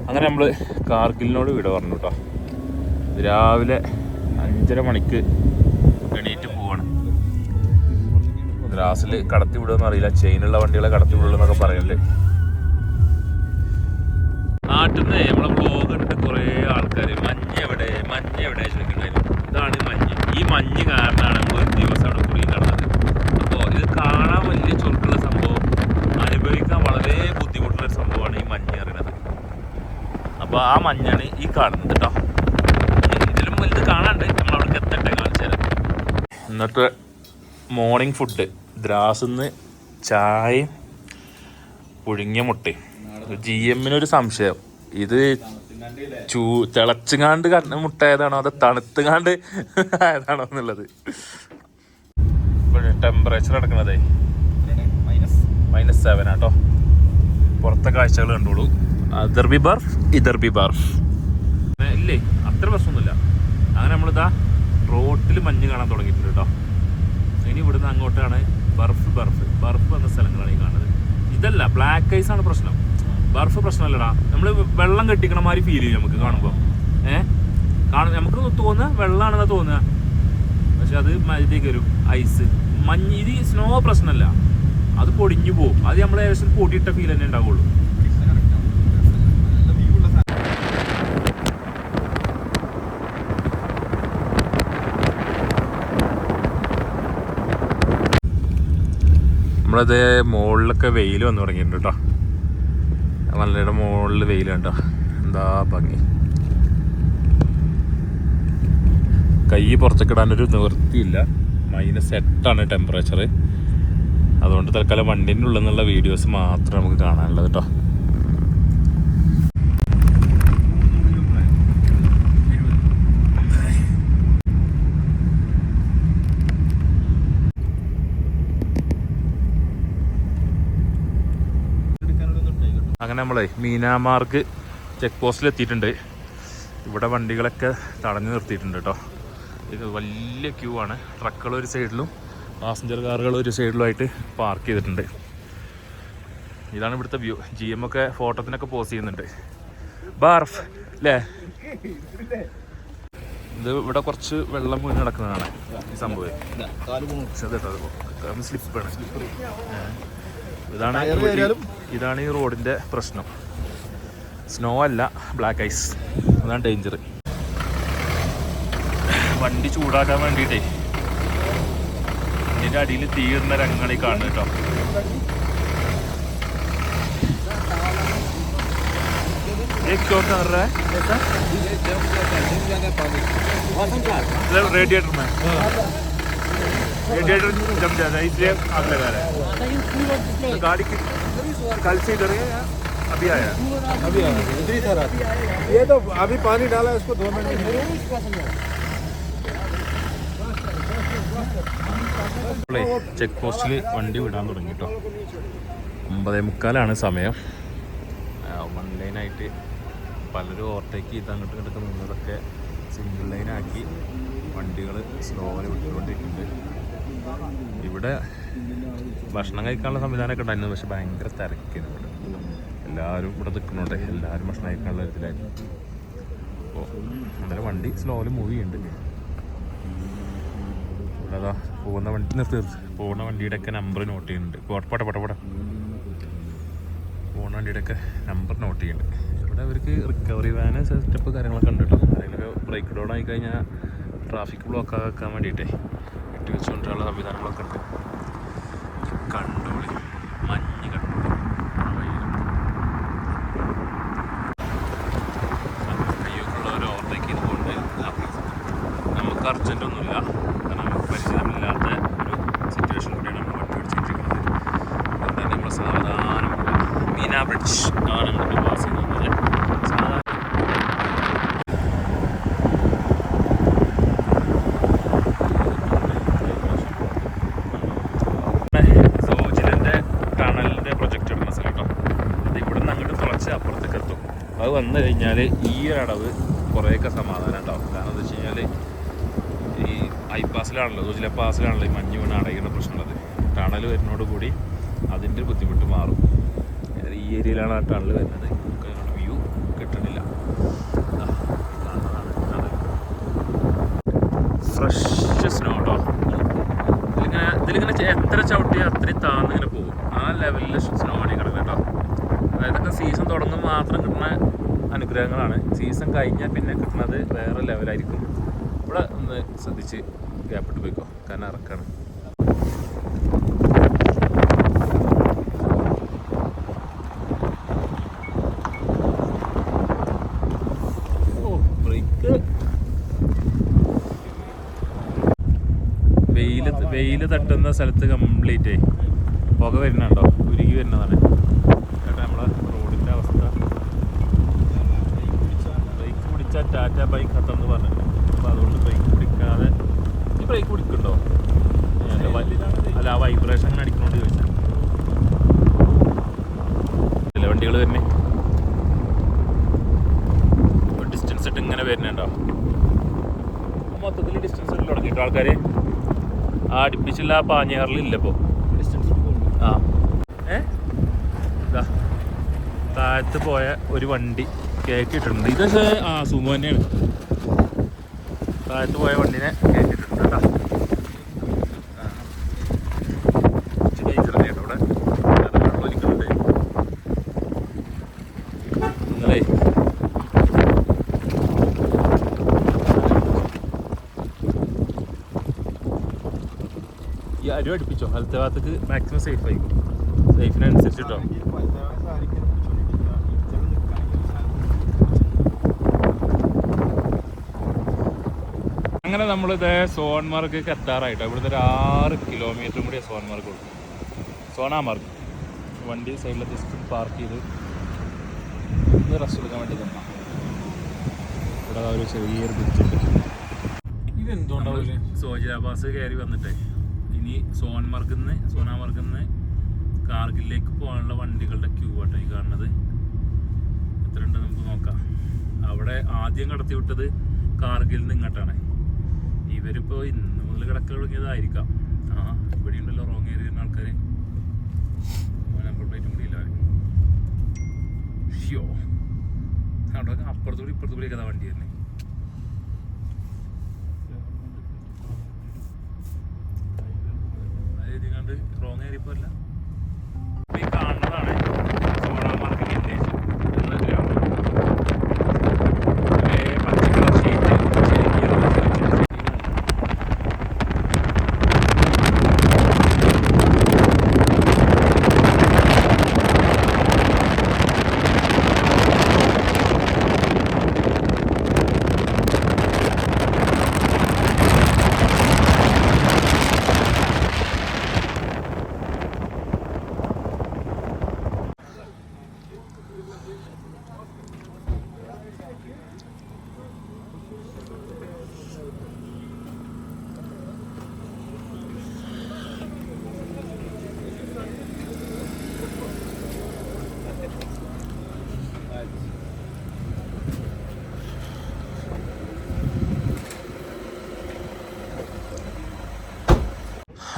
അങ്ങനെ നമ്മൾ കാർഗിലിനോട് വിട പറഞ്ഞു കേട്ടോ. രാവിലെ 5:30 മണിക്ക് എണീറ്റ് പോവാണ്. ദ്രാസിൽ കടത്തി വിടുമെന്ന് അറിയില്ല, ചെയിനുള്ള വണ്ടികളെ കടത്തി വിടുമെന്നൊക്കെ പറയുന്നുണ്ട്. നാട്ടിൽ നിന്ന് നമ്മളെ ബ്ലോഗ് കണ്ടിട്ട് കുറേ ആൾക്കാർ മഞ്ഞ് എവിടെ ചോദിക്കുന്നുണ്ടായിരുന്നു. ഇതാണ് മഞ്ഞ്. ഈ മഞ്ഞ് കാരണമാണ് നമ്മൾ ഒരു ദിവസം അവിടെ കുടുങ്ങി കിടന്നത്. അപ്പോൾ ഇത് കാണാൻ വലിയ ചുരുക്കുള്ള സംഭവം, അനുഭവിക്കാൻ വളരെ ബുദ്ധിമുട്ടുള്ളൊരു സംഭവമാണ് ഈ മഞ്ഞ് അറിയുന്നത്. അപ്പോൾ ആ മഞ്ഞാണ് ഈ കാണുന്നത് കേട്ടോ. ഇതിലും വലുത് കാണാണ്ട് നമ്മൾ അവിടേക്ക് എത്തട്ടെ, കാണിച്ചു തരാം. ഇന്നത്തെ മോർണിംഗ് ഫുഡ് ദ്രാസിന്ന് ചായയും പുഴുങ്ങിയ മുട്ടയും. GM-നൊരു സംശയം, ഇത് തിളച്ചുങ്ങാണ്ട് മുട്ട ഏതാണോ അതോ തണുത്തുങ്ങാണ്ട് ഏതാണോ എന്നുള്ളത്. ടെമ്പറേച്ചർ എടുക്കണതേ -7 ആട്ടോ. പുറത്തെ കാഴ്ചകൾ കണ്ടോളൂ. ഇതർ ബി ബർഫ് ഇല്ലേ, അത്ര പ്രശ്നമൊന്നുമില്ല. അങ്ങനെ നമ്മളിതാ റോട്ടിൽ മഞ്ഞ് കാണാൻ തുടങ്ങിയിട്ടുണ്ട് കേട്ടോ. ഇനി ഇവിടുന്ന് അങ്ങോട്ടാണ് ബർഫ് എന്ന സ്ഥലങ്ങളാണ് ഈ കാണുന്നത്. ഇതല്ല, ബ്ലാക്ക് ഐസ് ആണ് പ്രശ്നം, ബർഫ് പ്രശ്നമല്ലടാ. നമ്മൾ വെള്ളം കെട്ടിക്കണ മാതിരി ഫീൽ ചെയ്യും നമുക്ക് കാണുമ്പോൾ. നമുക്ക് തോന്നുക വെള്ളമാണെന്നാ തോന്നുക, പക്ഷെ അത് മരുതേക്ക് വരും ഐസ്. മഞ്ഞ് ഇത് സ്നോ പ്രശ്നമല്ല, അത് പൊടിഞ്ഞു പോകും. അത് നമ്മൾ ഏകദേശം പൊടിയിട്ട ഫീൽ തന്നെ ഉണ്ടാവുള്ളൂ. നമ്മളത് മുകളിലൊക്കെ വെയിൽ വന്നു തുടങ്ങിയിട്ടുണ്ട് കേട്ടോ. മലയുടെ മുകളിൽ വെയിൽ കണ്ടോ, എന്താ ഭംഗി. കൈ പുറത്തേക്കിടാനൊരു നിവൃത്തിയില്ല. -8 ടെമ്പറേച്ചർ. അതുകൊണ്ട് തൽക്കാലം വണ്ടീൻ്റെ ഉള്ളിൽ നിന്നുള്ള വീഡിയോസ് മാത്രമേ നമുക്ക് കാണാനുള്ളത് കേട്ടോ. അങ്ങനെ നമ്മളെ മീനാമാർക്ക് ചെക്ക് പോസ്റ്റിൽ എത്തിയിട്ടുണ്ട്. ഇവിടെ വണ്ടികളൊക്കെ തടഞ്ഞു നിർത്തിയിട്ടുണ്ട് കേട്ടോ. ഇത് വലിയ ക്യൂ ആണ്. ട്രക്കുകൾ ഒരു സൈഡിലും പാസഞ്ചർ കാറുകൾ ഒരു സൈഡിലുമായിട്ട് പാർക്ക് ചെയ്തിട്ടുണ്ട്. ഇതാണ് ഇവിടുത്തെ വ്യൂ. GM ഒക്കെ ഫോട്ടോത്തിനൊക്കെ പോസ്റ്റ് ചെയ്യുന്നുണ്ട്. ബർഫ് അല്ലേ, ഇത് ഇവിടെ കുറച്ച് വെള്ളം വീണ് നടക്കുന്നതാണ് ഈ സംഭവം. സ്ലിപ്പാണ്. ഇതാണ് ഈ റോഡിൻ്റെ പ്രശ്നം. സ്നോ അല്ല, ബ്ലാക്ക് ഐസ്. അതാണ് ഡേഞ്ചർ. വണ്ടി ചൂടാക്കാൻ വേണ്ടിയിട്ടേ ഇതിൻ്റെ അടിയിൽ തീരുന്ന രംഗങ്ങളീ കാണുന്നത് കേട്ടോ. रेडिएटर में रेडिएटर जम जाता है, इसलिए आग लगा रहा है। तो गाड़ी की कल से इधर है या अभी आया? अभी आया, इधर ही था। ये तो अभी पानी डाला है, इसको 2 मिनट। ചെക്ക് പോസ്റ്റിൽ വണ്ടി വിടാൻ തുടങ്ങി കേട്ടോ. 9:45 സമയം. 1 ലൈനായിട്ട് പലരും ഓവർടേക്ക് ചെയ്ത് അങ്ങോട്ട് ഇങ്ങോട്ട് നിന്നതൊക്കെ സിംഗിൾ ലൈനാക്കി വണ്ടികൾ സ്ലോയിൽ വിട്ടുകൊണ്ടിരിക്കുന്നുണ്ട്. ഇവിടെ ഭക്ഷണം കഴിക്കാനുള്ള സംവിധാനമൊക്കെ ഉണ്ടായിരുന്നു, പക്ഷെ ഭയങ്കര തിരക്കായിരുന്നു ഇവിടെ. എല്ലാവരും ഇവിടെ നിൽക്കുന്നുണ്ട്, എല്ലാവരും ഭക്ഷണം കഴിക്കാനുള്ള ഇതിലായിരുന്നു. അപ്പോൾ അന്നേരം വണ്ടി സ്ലോയിൽ മൂവ് ചെയ്യുന്നുണ്ട്. ഇവിടെ അതാ പോകുന്ന വണ്ടി പോകുന്ന വണ്ടിയുടെയൊക്കെ നമ്പർ നോട്ട് ചെയ്യുന്നുണ്ട്. പോട്ടെ പോകുന്ന വണ്ടിയുടെയൊക്കെ നമ്പർ നോട്ട് ചെയ്യുന്നുണ്ട്. ഇവിടെ അവർക്ക് റിക്കവറി വാന് സെറ്റപ്പ് കാര്യങ്ങളൊക്കെ ഉണ്ട് കേട്ടോ. അതിലൊക്കെ ബ്രേക്ക് ഡൗൺ ആയി കഴിഞ്ഞാൽ ട്രാഫിക് ബ്ലോക്ക് ആക്കാൻ വേണ്ടിയിട്ടേ ഇട്ട് വെച്ചുകൊണ്ടുള്ള സംവിധാനങ്ങളൊക്കെ ഉണ്ട്. കണ്ടോളി, മഞ്ഞ് കണ്ടോളി. കയ്യൊക്കെയുള്ളവർ ഓവർടേക്ക് ചെയ്ത് പോകുന്നുണ്ട്. നമുക്ക് അർജൻറ്റൊന്നുമില്ല, കാരണം നമുക്ക് പരിചയമില്ലാത്ത ഒരു സിറ്റുവേഷൻ കൂടിയാണ് നമ്മൾ വണ്ടി പിടിച്ചിരിക്കുന്നത്. അതുകൊണ്ട് തന്നെ നമ്മൾ സാവധാനം മീന ബ്രിഡ്ജ് ആണ് നമ്മൾ പാസ് ചെയ്ത് വന്നത്. അപ്പുറത്തേക്ക് എത്തും. അത് വന്നു കഴിഞ്ഞാൽ ഈ ഒരു അടവ് കുറേയൊക്കെ സമാധാനം ഉണ്ടാവും. കാരണം എന്താ വെച്ച് കഴിഞ്ഞാൽ ഈ ഐപാസിലാണല്ലോ, സൂചില പാസിലാണല്ലോ ഈ മഞ്ഞ് വീണ് അടയുന്ന പ്രശ്നമുള്ളത്. ടണൽ വരുന്നതോട് കൂടി അതിൻ്റെ ഒരു ബുദ്ധിമുട്ട് മാറും. ഈ ഏരിയയിലാണ് ആ ടണൽ വരുന്നത്. വ്യൂ കിട്ടുന്നത്. ഫ്രഷ് സ്നോ കേട്ടോ. ഇതിലിങ്ങനെ എത്ര ചവിട്ടിയാൽ അത്രയും താന്നിങ്ങനെ പോകും. ആ ലെവലിൽ സ്നോ അടി കിടക്കുക കേട്ടോ. അതായത് സീസൺ തുടങ്ങുമ്പോൾ മാത്രം കിട്ടുന്ന അനുഗ്രഹങ്ങളാണ്. സീസൺ കഴിഞ്ഞാൽ പിന്നെ കിട്ടുന്നത് വേറെ ലെവലായിരിക്കും. ഇവിടെ ഒന്ന് ശ്രദ്ധിച്ച് ഗ്യാപ്പിട്ട് പോയിക്കോ, കാരണം ഇറക്കാണ്. വെയിൽ തട്ടുന്ന സ്ഥലത്ത് കംപ്ലീറ്റ് പുക വരുന്നുണ്ടോ, ഉരുകി വരുന്നതാണ് ചേട്ടാ നമ്മളെ റോഡിൻ്റെ അവസ്ഥ. ബ്രേക്ക് പിടിച്ചാൽ ടാറ്റ ബൈക്ക് കത്തെന്ന് പറഞ്ഞിട്ട്, അപ്പോൾ അതുകൊണ്ട് ബ്രേക്ക് പിടിക്കാതെ. ഈ ബ്രേക്ക് പിടിക്കുന്നുണ്ടോ? അല്ല, ആ വൈബ്രേഷൻ അങ്ങനെ അടിക്കണോണ്ട് ചോദിച്ചാൽ. ചില വണ്ടികൾ തന്നെ ഡിസ്റ്റൻസ് ഇട്ട് ഇങ്ങനെ വരുന്നുണ്ടോ. മൊത്തത്തിൽ ഡിസ്റ്റൻസ് ഇട്ട് തുടങ്ങിയിട്ടോ ആൾക്കാർ. ആ അടുപ്പിച്ചുള്ള ആ പാഞ്ഞാറിലില്ല ഇപ്പോൾ ഡിസ്റ്റൻസ്. ആ ഇതാ താഴത്ത് പോയ ഒരു വണ്ടി കയറ്റിയിട്ടുണ്ട്. ഇത് സുമോ തന്നെയാണ്. താഴത്ത് പോയ വണ്ടിനെ കയറ്റിയിട്ടുണ്ട് കേട്ടോ. കഴിച്ചിറങ്ങിട്ടോ ഇവിടെ വെള്ളം ഒലിക്കുന്നുണ്ട്. നിങ്ങളേ ഈ അരി അടുപ്പിച്ചോ, വലത്തെ ഭാഗത്തേക്ക് മാക്സിമം സേഫ് ആയിരിക്കും. സേഫിനനുസരിച്ച് കേട്ടോ. അങ്ങനെ നമ്മളിത് സോൺമാർഗിലേക്ക് എത്താറായിട്ടോ. ഇവിടുന്ന് ഒരു 6 കിലോമീറ്ററും കൂടി സോൺമാർഗ് ഉള്ളൂ. സോനാമാർഗ്. വണ്ടി സൈഡിൽ ജസ്റ്റ് പാർക്ക് ചെയ്ത് ഒന്ന് റെസ്റ്റ് എടുക്കാൻ വേണ്ടി തന്നാ. ഇവിടെ ഒരു ചെറിയൊരു ബ്രിഡ്ജുണ്ട്. ഇതെന്തുകൊണ്ടാവില്ല സോജിരാബാസ് കയറി വന്നിട്ടേ ഇനി സോനാമാർഗിൽ നിന്ന് കാർഗിലേക്ക് പോകാനുള്ള വണ്ടികളുടെ ക്യൂ ആട്ടോ ഈ കാണുന്നത്. എത്ര ഉണ്ട് നമുക്ക് നോക്കാം. അവിടെ ആദ്യം കടത്തി വിട്ടത് കാർഗിൽ നിന്ന് ഇങ്ങോട്ടാണ്. ഇവരിപ്പോൾ ഇന്ന് മുതൽ കിടക്ക തുടങ്ങിയതായിരിക്കാം. ഇവിടെ ഉണ്ടല്ലോ റോങ് ഏരിയ വരുന്ന ആൾക്കാർ. നമ്പർ പ്ലേറ്റും കൂടി ഇല്ല. ഷ്യോ അവിടെ അപ്പുറത്തുകൂടി ഇപ്പുറത്തുകൂടി ഒക്കെ വണ്ടി തന്നെ. അതെഴുതിക്കാണ്ട് റോങ് ഏരിയ ഇപ്പോൾ അല്ല. ഈ കാണുന്നതാണ് സോനാമാർഗ് വില്ലേജ് എന്ന ഗ്രാമം.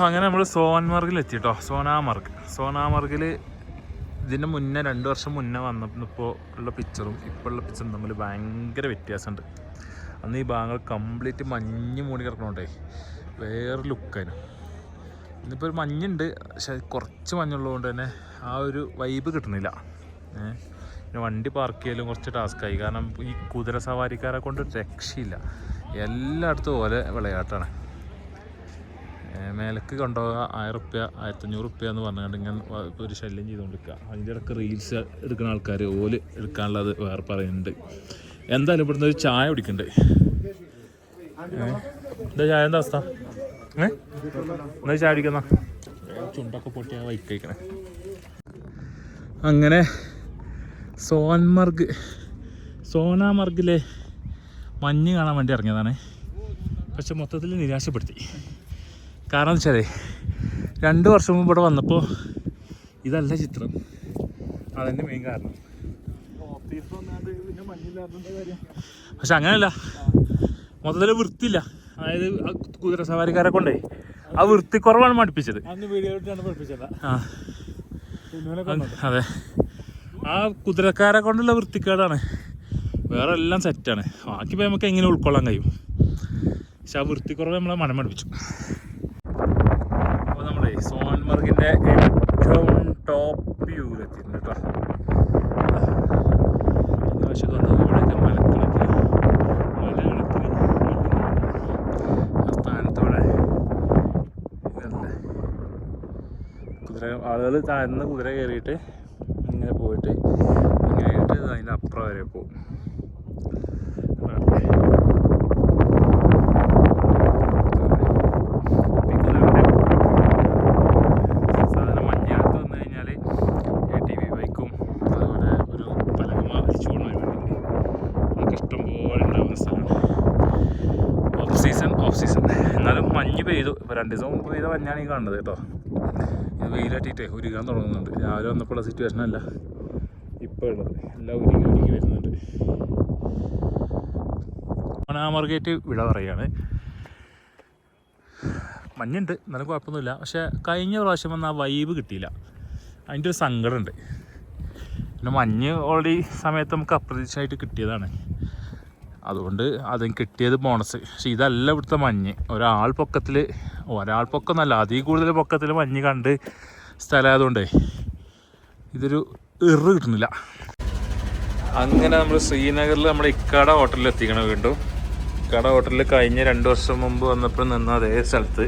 അങ്ങനെ നമ്മൾ സോൻമാർഗിൽ എത്തി കേട്ടോ. സോനാമാർഗിൽ ഇതിൻ്റെ മുന്നേ 2 വർഷം മുന്നേ വന്നപ്പോൾ ഉള്ള പിക്ചറും ഇപ്പോൾ ഉള്ള പിക്ചറും തമ്മിൽ ഭയങ്കര വ്യത്യാസമുണ്ട്. അന്ന് ഈ ഭാഗങ്ങൾ കംപ്ലീറ്റ് മഞ്ഞ് മൂടി കിടക്കണോണ്ടേ വേറെ ലുക്കായിരുന്നു. ഇന്നിപ്പോൾ ഒരു മഞ്ഞുണ്ട്, പക്ഷെ കുറച്ച് മഞ്ഞുള്ളതുകൊണ്ട് തന്നെ ആ ഒരു വൈബ് കിട്ടുന്നില്ല. പിന്നെ വണ്ടി പാർക്ക് ചെയ്യലും കുറച്ച് ടാസ്ക്കായി. കാരണം ഈ കുതിര സവാരിക്കാരെ കൊണ്ട് രക്ഷയില്ല. എല്ലായിടത്തും ഓലെ വിളയാട്ടാണ്. മേലക്ക് കൊണ്ടുപോകുക 1000 റുപ്യ 1500 റുപ്യ എന്ന് പറഞ്ഞുകൊണ്ട് ഇങ്ങനെ ഒരു ശല്യം ചെയ്തുകൊണ്ടിരിക്കുക. അതിൻ്റെ ഇടയ്ക്ക് റീൽസ് എടുക്കുന്ന ആൾക്കാർ ഓല് എടുക്കാനുള്ളത് വേറെ പറയുന്നുണ്ട്. എന്തായാലും ഇവിടുന്ന് ഒരു ചായ കുടിക്കുന്നുണ്ട്. എന്താ ചായ എന്താ അവസ്ഥ? എന്താ ചായ കുടിക്കുന്ന ചുണ്ടൊക്കെ പൊട്ടിയാൽ വൈക്ക് കഴിക്കണേ. അങ്ങനെ സോനാമാർഗിലെ മഞ്ഞ് കാണാൻ വേണ്ടി ഇറങ്ങിയതാണ്. പക്ഷെ മൊത്തത്തിൽ നിരാശപ്പെടുത്തി. കാരണം എന്ന് വെച്ചാൽ 2 വർഷം മുമ്പ് ഇവിടെ വന്നപ്പോൾ ഇതല്ല ചിത്രം. അതെൻ്റെ മെയിൻ കാരണം. പക്ഷെ അങ്ങനെയല്ല, മൊത്തത്തിൽ വൃത്തിയില്ല. അതായത് കുതിര സവാരിക്കാരെ കൊണ്ടേ ആ വൃത്തി കുറവാണ് മടുപ്പിച്ചത്. അതെ, ആ കുതിരക്കാരെ കൊണ്ടുള്ള വൃത്തിക്കേടാണ്. വേറെ എല്ലാം സെറ്റാണ്. ബാക്കിപ്പോൾ നമുക്ക് എങ്ങനെ ഉൾക്കൊള്ളാൻ കഴിയും? പക്ഷെ ആ വൃത്തിക്കുറവ് നമ്മളെ മനം പഠിപ്പിച്ചു. അപ്പോൾ നമ്മുടെ സോൻമർഗിൻ്റെ ഏറ്റവും ടോപ്പ് വ്യൂവിലെത്തിയിട്ടുണ്ട് കേട്ടോ. വശത്ത് വന്നത് ഇവിടെയൊക്കെ മലക്കണക്കിന് ആ സ്ഥാനത്തോടെ ഇതല്ലേ കുതിര ആളുകൾ താഴ്ന്ന കുതിര കയറിയിട്ട് ഇങ്ങനെ പോയിട്ട് ഇങ്ങനെ ആയിട്ട് അതിൻ്റെ അപ്പുറം വരെ പോകും. സാധാരണ മഞ്ഞാലത്ത് വന്നു കഴിഞ്ഞാൽ ATV ബൈക്കും അതുപോലെ ഒരു പലകമ അടിച്ചു പോകണ പരിപാടിയില്ലേ, അതൊക്കെ ഇഷ്ടംപോലെ ഉണ്ടാകുന്ന സ്ഥലമാണ്. ഓഫ് സീസൺ എന്നാലും മഞ്ഞ് പെയ്തു. ഇപ്പോൾ 2 ദിവസം മുമ്പ് പെയ്ത മഞ്ഞാണ് ഈ കാണുന്നത് കേട്ടോ. ഇത് വെയിലാട്ടിയിട്ടേ ഉരുകാൻ തുടങ്ങുന്നുണ്ട്. രാവിലെ വന്നപ്പോഴുള്ള സിറ്റുവേഷൻ അല്ല ഇപ്പോൾ ഉള്ളത്. എല്ലാം ഉരുകി വരുന്നുണ്ട്. മണാമർഗേറ്റ് വിട പറയുകയാണ്. മഞ്ഞുണ്ട്, എന്നാലും കുഴപ്പമൊന്നുമില്ല. പക്ഷേ കഴിഞ്ഞ പ്രാവശ്യം വന്ന ആ വൈബ് കിട്ടിയില്ല. അതിൻ്റെ ഒരു സങ്കടമുണ്ട്. പിന്നെ മഞ്ഞ് ഓൾറെഡി സമയത്ത് നമുക്ക് അപ്രതീക്ഷിതമായിട്ട് കിട്ടിയതാണ്, അതുകൊണ്ട് അതും കിട്ടിയത് ബോണസ്. പക്ഷെ ഇതല്ല ഇവിടുത്തെ മഞ്ഞ്. ഒരാൾ പൊക്കമൊന്നുമല്ല, അതിൽ കൂടുതൽ പൊക്കത്തിൽ മഞ്ഞ് കണ്ട് സ്ഥലമായതുകൊണ്ടേ ഇതൊരു കിട്ടുന്നില്ല. അങ്ങനെ നമ്മൾ ശ്രീനഗറിൽ നമ്മുടെ ഇക്കാട ഹോട്ടലിൽ എത്തിക്കണം. വീണ്ടും ഇക്കാട ഹോട്ടലിൽ കഴിഞ്ഞ 2 വർഷം മുമ്പ് വന്നപ്പോൾ നിന്ന അതേ സ്ഥലത്ത്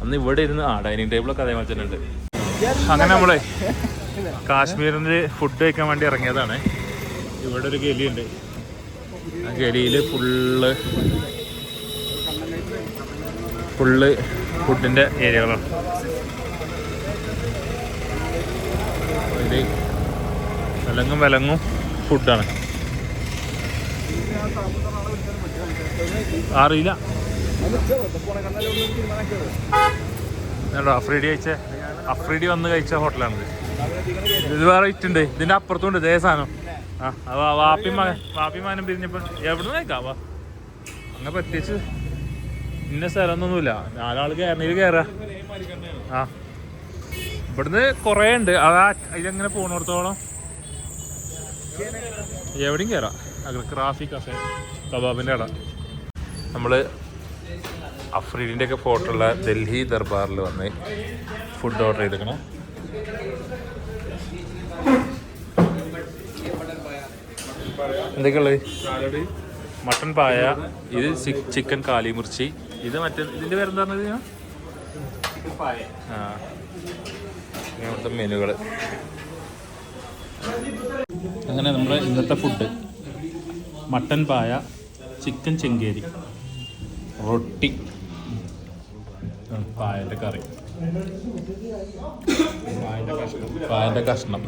അന്ന് ഇവിടെ ഇരുന്ന് ഡൈനിങ് ടേബിളൊക്കെ അതേമാതിരി തന്നെ ഉണ്ട്. അങ്ങനെ നമ്മളെ കാശ്മീരിൽ ഫുഡ് കഴിക്കാൻ വേണ്ടി ഇറങ്ങിയതാണ്. ഇവിടെ ഒരു ഗലിയുണ്ട്. ആ ഗലിയിൽ ഫുള്ള് ഫുഡിൻ്റെ ഏരിയകളാണ്. ഇത് വിലങ്ങും ഫുഡാണ്. അറിയില്ല അഫ്രീഡി വന്ന് കഴിച്ച ഹോട്ടലാണിത്. ഇത് വേറെ ഇട്ടുണ്ട്, ഇതിൻ്റെ അപ്പുറത്തുണ്ട് ഇതേ സാധനം. വാപ്പിമാനം പിരിഞ്ഞപ്പോൾ എവിടെ നിന്ന് കഴിക്കാം. അങ്ങനെ പ്രത്യേകിച്ച് ഇന്ന സ്ഥലമൊന്നുമില്ല. 4 ആൾ കയറുക. ഇവിടുന്ന് കുറേ ഉണ്ട്. ഇതെങ്ങനെ പോകണോടത്തോളം എവിടെയും കയറാം. റാഫി കഫേ കബാബിൻ്റെ കട. നമ്മൾ അഫ്രീഡിൻ്റെ ഒക്കെ ഫോട്ടോ ഉള്ള ഡൽഹി ദർബാറിൽ വന്ന് ഫുഡ് ഓർഡർ ചെയ്തിരിക്കണം. എന്തൊക്കെയുള്ളത്? മട്ടൻ പായ, ഇത് ചിക്കൻ കാലി മിർച്ചി, ഇത് ഇതിൻ്റെ പേരെന്താ പറഞ്ഞത്? ഇങ്ങനത്തെ മെനുകൾ. അങ്ങനെ നമ്മുടെ ഇന്നത്തെ ഫുഡ് മട്ടൻ പായ, ചിക്കൻ ചെങ്കേരി, റൊട്ടി, പായൻ്റെ കറി, പായൻ്റെ കഷ്ണം